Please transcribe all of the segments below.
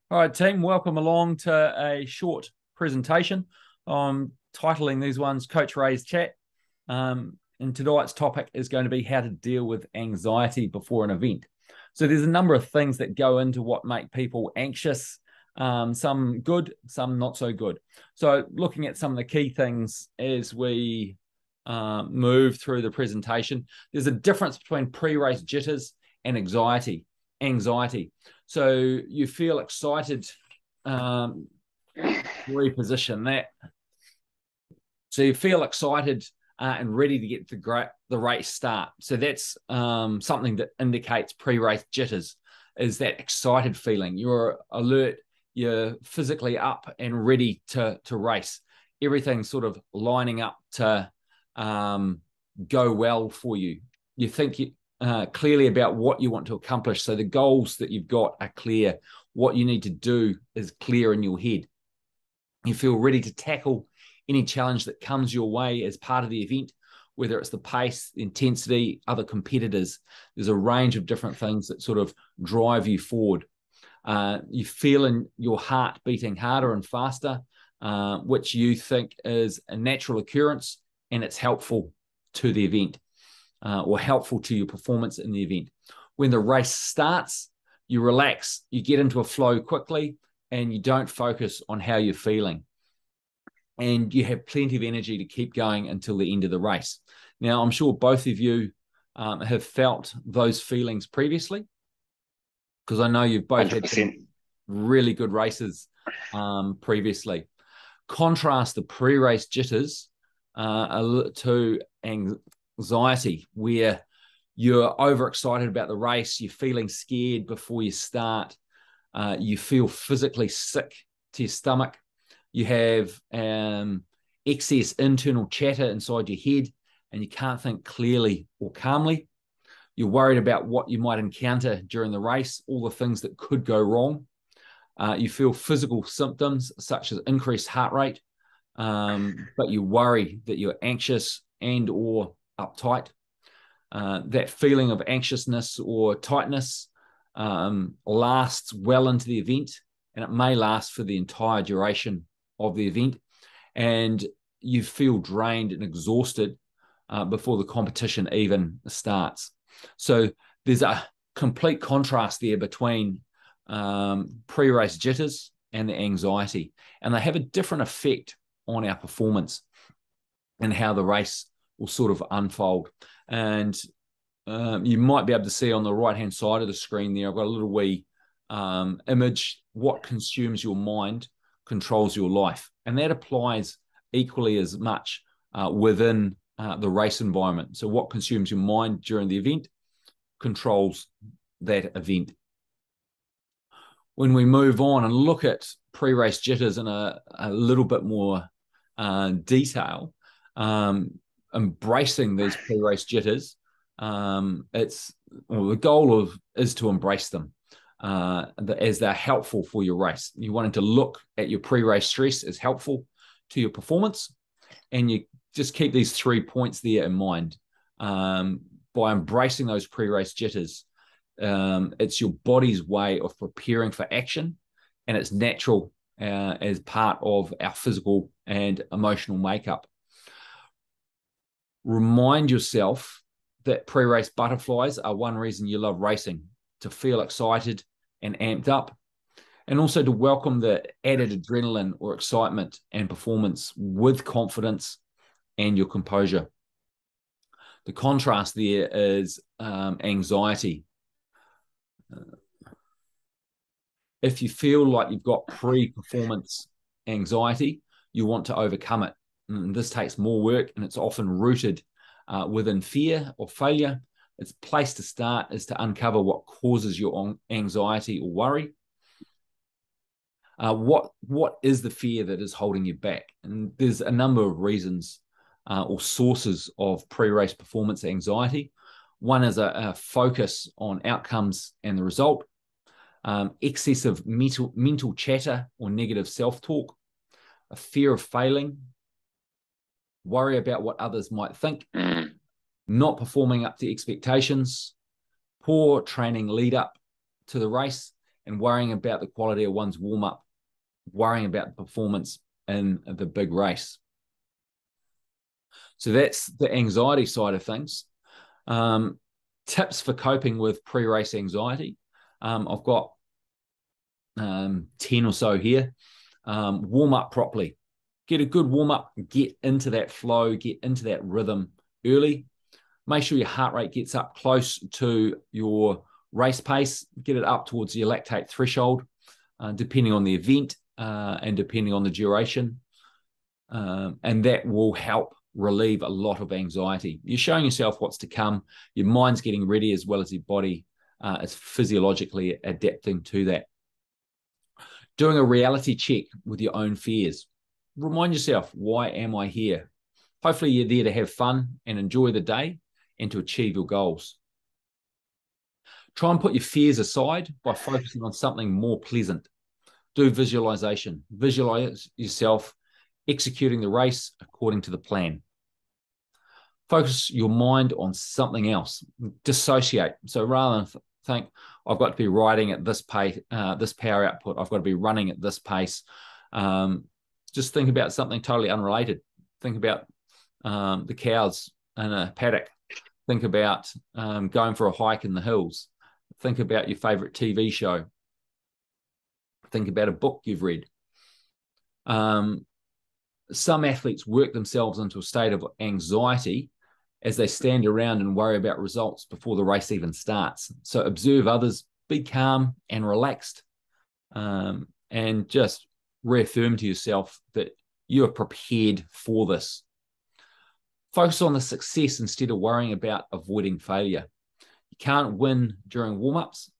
All right, team, welcome along to a short presentation. I'm titling these ones Coach Ray's Chat. And tonight's topic is going to be how to deal with anxiety before an event. So there's a number of things that go into what make people anxious, some good, some not so good. So looking at some of the key things as we move through the presentation, there's a difference between pre-race jitters and anxiety. So you feel excited, reposition that. So you feel excited and ready to get the race start. So that's something that indicates pre-race jitters, is that excited feeling. You're alert, you're physically up and ready to race. Everything's sort of lining up to go well for you. You think clearly about what you want to accomplish. So the goals that you've got are clear. What you need to do is clear in your head. You feel ready to tackle any challenge that comes your way as part of the event, whether it's the pace, the intensity, other competitors. There's a range of different things that sort of drive you forward. You feel in your heart beating harder and faster, which you think is a natural occurrence, and it's helpful to the event. Or helpful to your performance in the event. When the race starts, you relax, you get into a flow quickly, and you don't focus on how you're feeling. And you have plenty of energy to keep going until the end of the race. Now, I'm sure both of you have felt those feelings previously, because I know you've both 100%. Had some really good races previously. Contrast the pre-race jitters to anxiety, where you're overexcited about the race, you're feeling scared before you start, you feel physically sick to your stomach, you have excess internal chatter inside your head, and you can't think clearly or calmly. You're worried about what you might encounter during the race, all the things that could go wrong. You feel physical symptoms such as increased heart rate, but you worry that you're anxious and or uptight. That feeling of anxiousness or tightness lasts well into the event, and it may last for the entire duration of the event. And you feel drained and exhausted before the competition even starts. So there's a complete contrast there between pre-race jitters and the anxiety, and they have a different effect on our performance and how the race will sort of unfold. And you might be able to see on the right-hand side of the screen there, I've got a little wee image. What consumes your mind controls your life. And that applies equally as much within the race environment. So what consumes your mind during the event controls that event. When we move on and look at pre-race jitters in a little bit more detail, embracing these pre-race jitters, the goal is to embrace them as they're helpful for your race. You wanting to look at your pre-race stress as helpful to your performance, and you just keep these 3 points there in mind. By embracing those pre-race jitters, it's your body's way of preparing for action, and it's natural as part of our physical and emotional makeup. Remind yourself that pre-race butterflies are one reason you love racing, to feel excited and amped up, and also to welcome the added adrenaline or excitement and performance with confidence and your composure. The contrast there is anxiety. If you feel like you've got pre-performance anxiety, you want to overcome it. And this takes more work, and it's often rooted within fear or failure. Its place to start is to uncover what causes your anxiety or worry. What is the fear that is holding you back? And there's a number of reasons or sources of pre-race performance anxiety. One is a focus on outcomes and the result, excessive mental chatter or negative self-talk, a fear of failing, worry about what others might think, not performing up to expectations, poor training lead up to the race, and worrying about the quality of one's warm-up, worrying about the performance in the big race. So that's the anxiety side of things. Tips for coping with pre-race anxiety. I've got 10 or so here. Warm up properly. Get a good warm up, get into that flow, get into that rhythm early. Make sure your heart rate gets up close to your race pace. Get it up towards your lactate threshold, depending on the event and depending on the duration. And that will help relieve a lot of anxiety. You're showing yourself what's to come. Your mind's getting ready as well as your body is physiologically adapting to that. Doing a reality check with your own fears. Remind yourself, why am I here? Hopefully you're there to have fun and enjoy the day and to achieve your goals. Try and put your fears aside by focusing on something more pleasant. Do visualization. Visualize yourself executing the race according to the plan. Focus your mind on something else. Dissociate. So rather than think, I've got to be riding at this pace, this power output, I've got to be running at this pace. Just think about something totally unrelated. Think about the cows in a paddock. Think about going for a hike in the hills. Think about your favorite TV show. Think about a book you've read. Some athletes work themselves into a state of anxiety as they stand around and worry about results before the race even starts. So observe others, be calm and relaxed, and just reaffirm to yourself that you are prepared for this. Focus on the success instead of worrying about avoiding failure. You can't win during warm-ups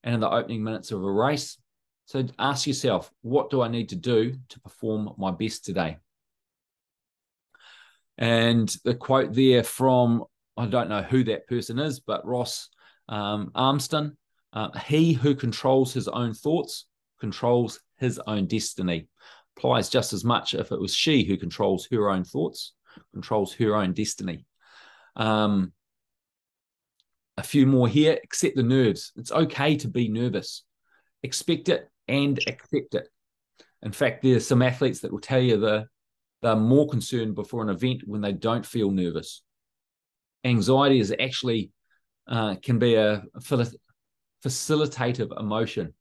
and in the opening minutes of a race. So ask yourself, what do I need to do to perform my best today? And the quote there from, I don't know who that person is, but Ross Armstrong, he who controls his own thoughts controls his own destiny. Applies just as much if it was she who controls her own thoughts, controls her own destiny. A few more here. Accept the nerves. It's okay to be nervous. Expect it and accept it. In fact, there's some athletes that will tell you they're more concerned before an event when they don't feel nervous. Anxiety is actually can be a facilitative emotion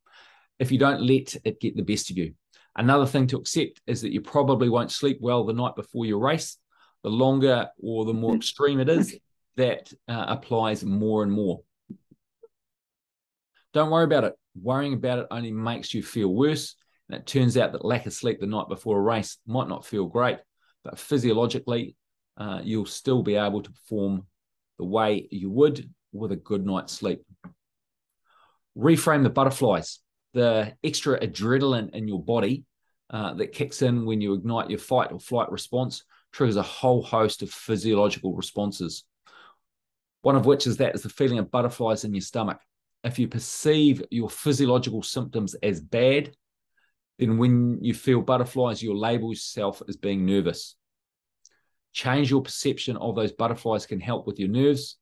if you don't let it get the best of you. Another thing to accept is that you probably won't sleep well the night before your race. The longer or the more extreme it is, that applies more and more. Don't worry about it. Worrying about it only makes you feel worse. And it turns out that lack of sleep the night before a race might not feel great, but physiologically, you'll still be able to perform the way you would with a good night's sleep. Reframe the butterflies, the extra adrenaline in your body that kicks in when you ignite your fight or flight response triggers a whole host of physiological responses. One of which is the feeling of butterflies in your stomach. If you perceive your physiological symptoms as bad, then when you feel butterflies, you'll label yourself as being nervous. Change your perception of those butterflies can help with your nerves.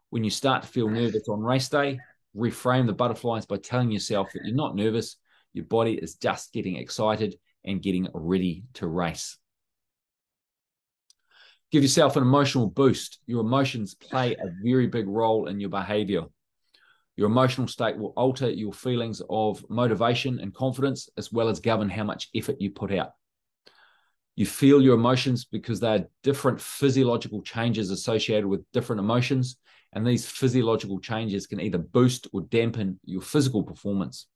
When you start to feel nervous on race day, reframe the butterflies by telling yourself that you're not nervous. Your body is just getting excited and getting ready to race. Give yourself an emotional boost. Your emotions play a very big role in your behavior. Your emotional state will alter your feelings of motivation and confidence, as well as govern how much effort you put out. You feel your emotions because they are different physiological changes associated with different emotions, and these physiological changes can either boost or dampen your physical performance.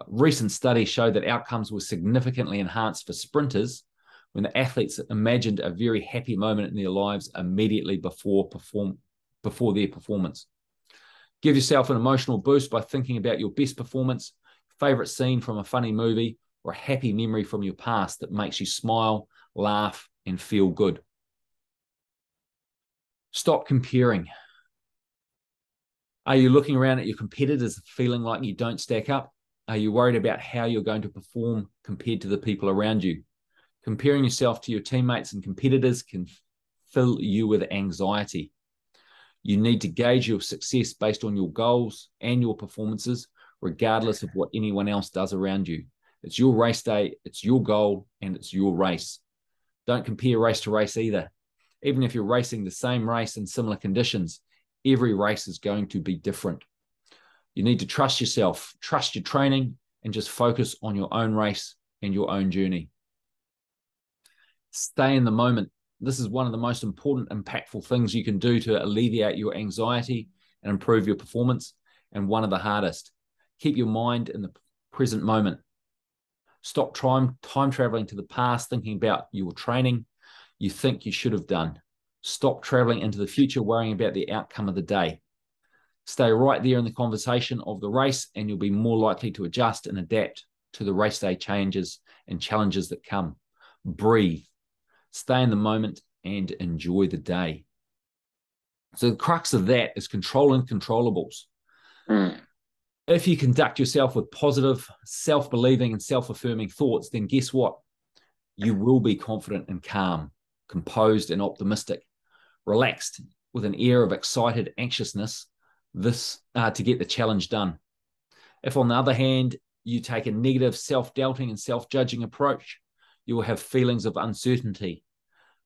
Recent studies show that outcomes were significantly enhanced for sprinters when the athletes imagined a very happy moment in their lives immediately before their performance. Give yourself an emotional boost by thinking about your best performance, favorite scene from a funny movie, or a happy memory from your past that makes you smile, laugh, and feel good. Stop comparing. Are you looking around at your competitors feeling like you don't stack up? Are you worried about how you're going to perform compared to the people around you? Comparing yourself to your teammates and competitors can fill you with anxiety. You need to gauge your success based on your goals and your performances regardless of what anyone else does around you. It's your race day, it's your goal, and it's your race. Don't compare race to race either. Even if you're racing the same race in similar conditions, every race is going to be different. You need to trust yourself, trust your training, and just focus on your own race and your own journey. Stay in the moment. This is one of the most important, impactful things you can do to alleviate your anxiety and improve your performance, and one of the hardest. Keep your mind in the present moment. Stop time traveling to the past, thinking about your training you think you should have done. Stop traveling into the future, worrying about the outcome of the day. Stay right there in the conversation of the race, and you'll be more likely to adjust and adapt to the race day changes and challenges that come. Breathe. Stay in the moment and enjoy the day. So the crux of that is controlling controllables. If you conduct yourself with positive, self-believing and self-affirming thoughts, then guess what? You will be confident and calm, composed and optimistic, relaxed with an air of excited anxiousness to get the challenge done. If, on the other hand, you take a negative self-doubting and self-judging approach, you will have feelings of uncertainty.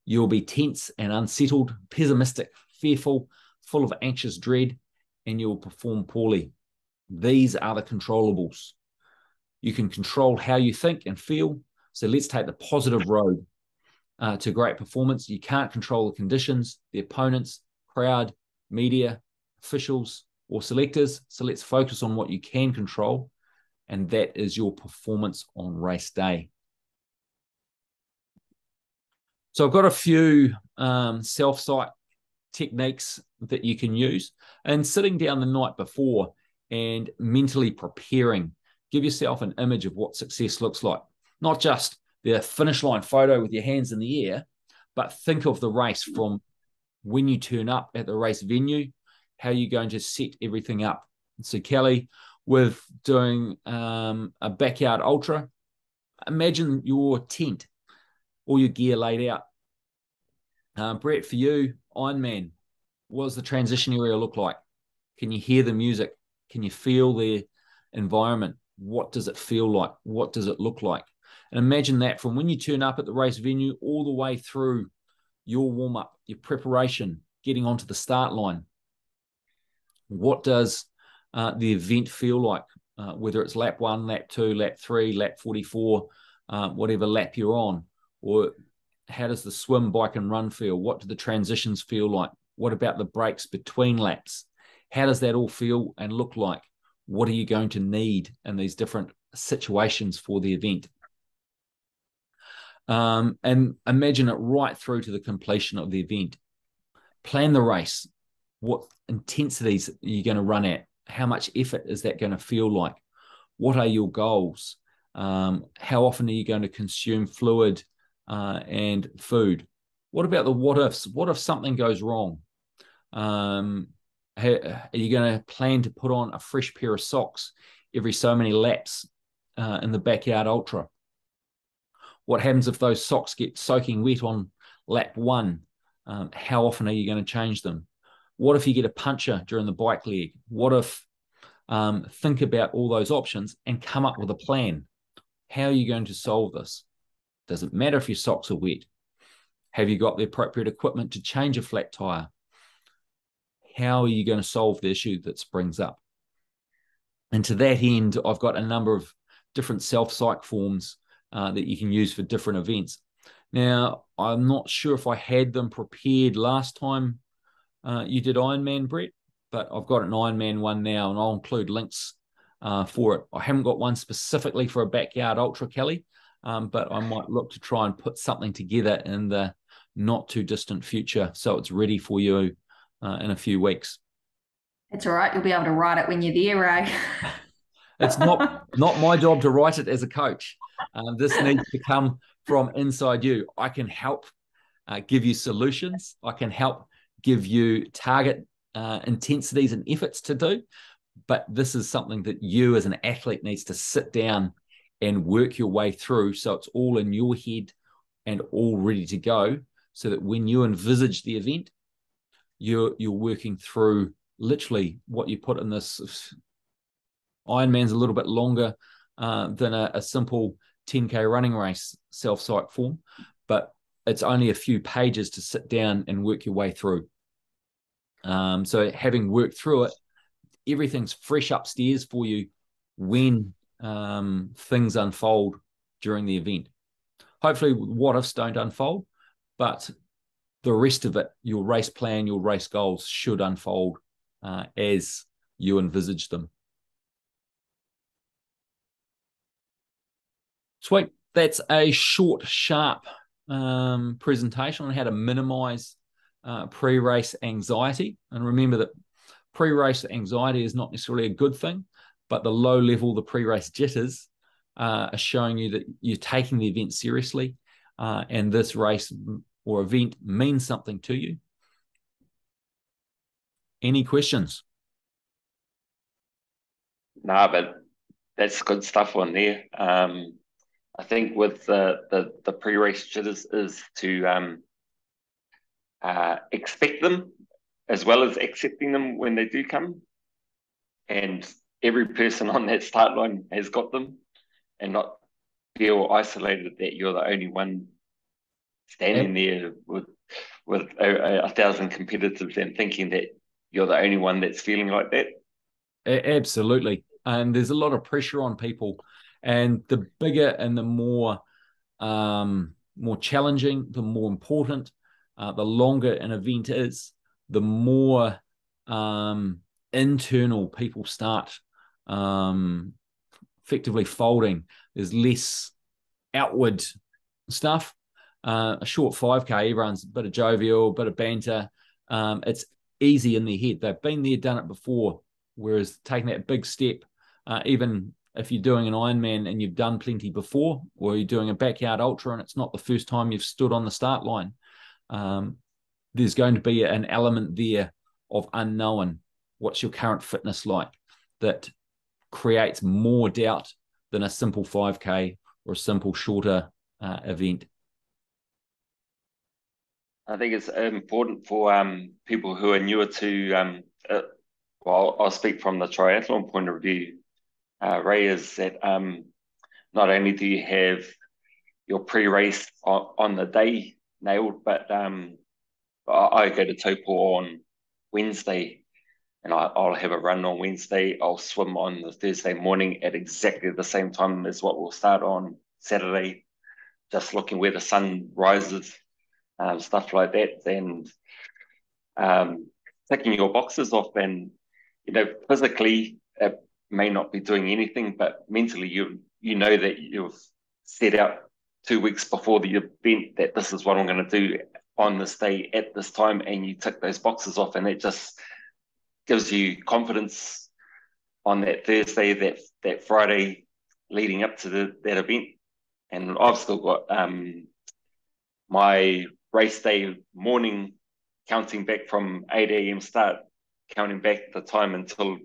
You will be tense and unsettled, pessimistic, fearful, full of anxious dread, and you will perform poorly. These are the controllables. You can control how you think and feel. So let's take the positive road to great performance. You can't control the conditions, the opponents, crowd, media, officials, or selectors. So let's focus on what you can control, and that is your performance on race day. So I've got a few self-psych techniques that you can use, and sitting down the night before and mentally preparing. Give yourself an image of what success looks like. Not just the finish line photo with your hands in the air, but think of the race from when you turn up at the race venue, how you're going to set everything up. So Kelly, with doing a backyard ultra, imagine your tent, all your gear laid out. Brett, for you, Ironman, what does the transition area look like? Can you hear the music? Can you feel the environment? What does it feel like? What does it look like? And imagine that from when you turn up at the race venue all the way through your warm-up, your preparation, getting onto the start line. What does the event feel like? Whether it's lap 1, lap 2, lap 3, lap 44, whatever lap you're on. Or how does the swim, bike, and run feel? What do the transitions feel like? What about the breaks between laps? How does that all feel and look like? What are you going to need in these different situations for the event? And imagine it right through to the completion of the event. Plan the race. What intensities are you going to run at? How much effort is that going to feel like? What are your goals? How often are you going to consume fluid and food? What about the what ifs? What if something goes wrong? Are you going to plan to put on a fresh pair of socks every so many laps in the backyard ultra? What happens if those socks get soaking wet on lap 1? How often are you going to change them? What if you get a puncture during the bike leg? What if think about all those options and come up with a plan? How are you going to solve this? Does it matter if your socks are wet? Have you got the appropriate equipment to change a flat tire? How are you going to solve the issue that springs up? And to that end, I've got a number of different self-psych forms that you can use for different events. Now, I'm not sure if I had them prepared last time you did Ironman, Brett, but I've got an Ironman one now, and I'll include links for it. I haven't got one specifically for a backyard ultra, Kelly, but I might look to try and put something together in the not too distant future so it's ready for you in a few weeks. It's all right. You'll be able to write it when you're there, Ray. It's not my job to write it as a coach. This needs to come from inside you. I can help give you solutions. I can help give you target intensities and efforts to do. But this is something that you as an athlete needs to sit down and work your way through so it's all in your head and all ready to go, so that when you envisage the event, you're working through literally what you put in this Ironman's a little bit longer than a simple 10K running race self-psych form, but it's only a few pages to sit down and work your way through. So having worked through it, everything's fresh upstairs for you when things unfold during the event. Hopefully what ifs don't unfold, but the rest of it, your race plan, your race goals should unfold as you envisage them. Sweet. That's a short, sharp presentation on how to minimize pre-race anxiety. And remember that pre-race anxiety is not necessarily a good thing, but the low level, the pre-race jitters are showing you that you're taking the event seriously, and this race or event means something to you. Any questions? Nah, but that's good stuff on there. I think with the pre-race jitters is to expect them as well as accepting them when they do come. And every person on that start line has got them, and not feel isolated that you're the only one standing there with 1,000 competitors and thinking that you're the only one that's feeling like that. Absolutely. And there's a lot of pressure on people. And the bigger and the more challenging, the more important, the longer an event is, the more internal people start effectively folding. There's less outward stuff. A short 5K, everyone's a bit of jovial, a bit of banter. It's easy in their head. They've been there, done it before. Whereas taking that big step, even if you're doing an Ironman and you've done plenty before, or you're doing a backyard ultra and it's not the first time you've stood on the start line, there's going to be an element there of unknown. What's your current fitness like? That creates more doubt than a simple 5K or a simple shorter event. I think it's important for people who are newer to, well, I'll speak from the triathlon point of view, Ray, is that not only do you have your pre-race on the day nailed, but I go to Taupo on Wednesday, and I'll have a run on Wednesday. I'll swim on the Thursday morning at exactly the same time as what we'll start on Saturday, just looking where the sun rises, stuff like that, and ticking your boxes off. And physically it may not be doing anything, but mentally you know that you've set out 2 weeks before the event that this is what I'm going to do on this day at this time, and you tick those boxes off, and it just gives you confidence on that Thursday, that Friday leading up to that event. And I've still got my race day morning, counting back from 8 a.m. start, counting back the time until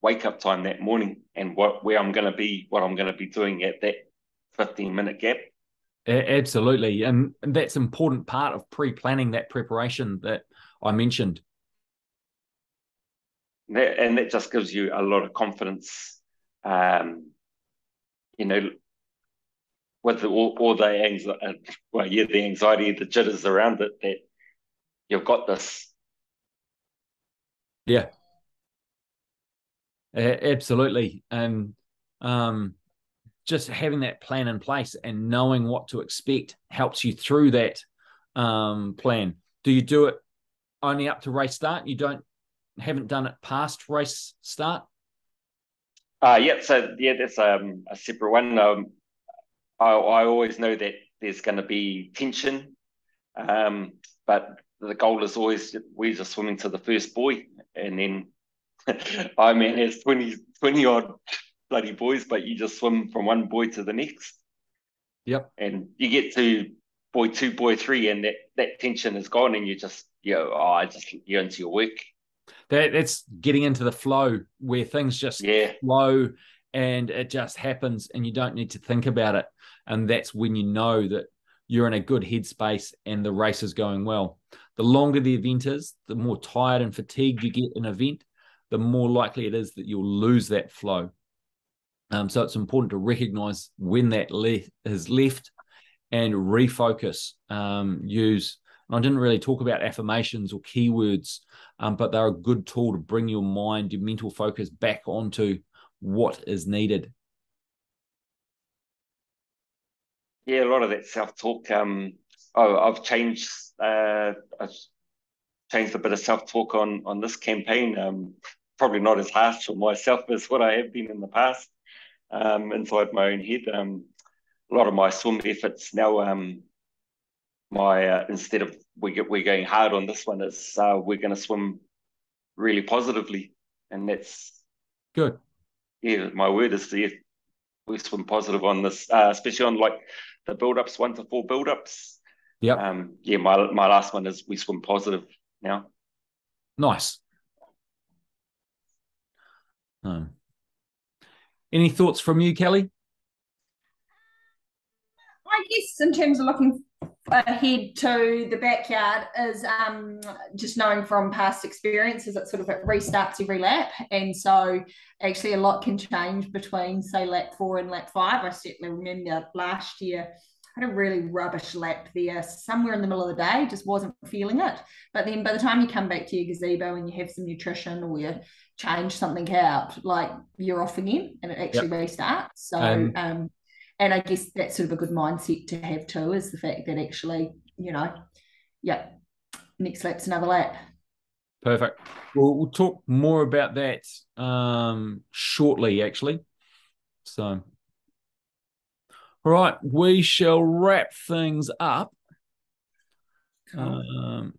wake up time that morning, and where I'm going to be, what I'm going to be doing at that 15-minute gap. Absolutely. And that's an important part of pre-planning that preparation that I mentioned. And that just gives you a lot of confidence, with all the anxiety, the jitters around it, that you've got this. Yeah, absolutely. And just having that plan in place and knowing what to expect helps you through that plan. Do you do it only up to race start? You haven't done it past race start? That's a separate one. I always know that there's going to be tension, but the goal is always we're just swimming to the first buoy, and then Ironman has 20 odd bloody buoys, but you just swim from one buoy to the next. Yep. And you get to buoy 2, buoy 3, and that tension is gone, and you're into your work. That's getting into the flow where things just flow and it just happens and you don't need to think about it. And that's when you know that you're in a good headspace and the race is going well. The longer the event is, the more tired and fatigued you get in an event, the more likely it is that you'll lose that flow. So it's important to recognize when that is left and refocus. I didn't really talk about affirmations or keywords, but they're a good tool to bring your mind, your mental focus back onto what is needed. Yeah, a lot of that self-talk. I've changed a bit of self-talk on this campaign. Probably not as harsh on myself as what I have been in the past, inside my own head. A lot of my swim efforts now, instead of we're going hard on this one, it's we're going to swim really positively, and that's good. Yeah, my word is we swim positive on this, especially on like the build-ups, 1 to 4 build-ups. Yep. Yeah, my last one is we swim positive now. Nice. Any thoughts from you, Kelly? I guess in terms of looking ahead to the backyard is just knowing from past experiences that sort of it restarts every lap, and so actually a lot can change between say lap 4 and lap 5. I certainly remember last year I had a really rubbish lap there somewhere in the middle of the day, just wasn't feeling it, but then by the time you come back to your gazebo and you have some nutrition or you change something out, like you're off again and it actually restarts. So and I guess that's sort of a good mindset to have too, is the fact that actually, next lap's another lap. Perfect. We'll talk more about that shortly, actually. So, all right, we shall wrap things up. Cool.